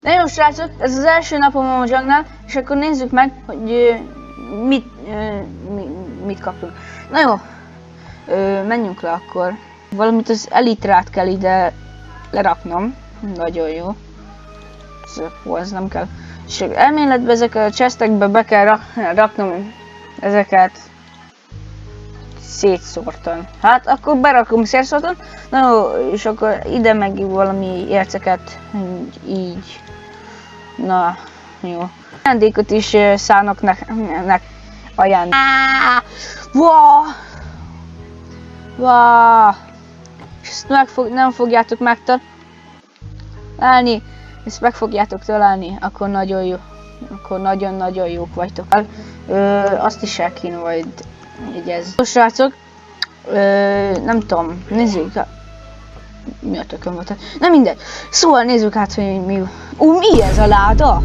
Na jó srácok, ez az első napom a Mojang-nál, és akkor nézzük meg, hogy mit kaptunk. Na jó, menjünk le akkor. Valamit az elitrát kell ide leraknom. Nagyon jó. Ez nem kell. És elméletben ezeket a chestekbe be kell raknom ezeket szétszórtan. Hát akkor berakom szétszórtan. Na jó, és akkor ide meg valami érceket így. Na, jó. Ajándékot is szánok nek ajándékot. Wow! És ezt nem fogjátok megtalálni. Ezt meg fogjátok találni, akkor nagyon jó. Akkor nagyon-nagyon jók vagytok. Azt is el kéne majd jegyezni. Most srácok, nem tudom, nézzük. Mi a tököm volt? Nem mindegy. Szóval nézzük át, hogy mi... mi ez a láda?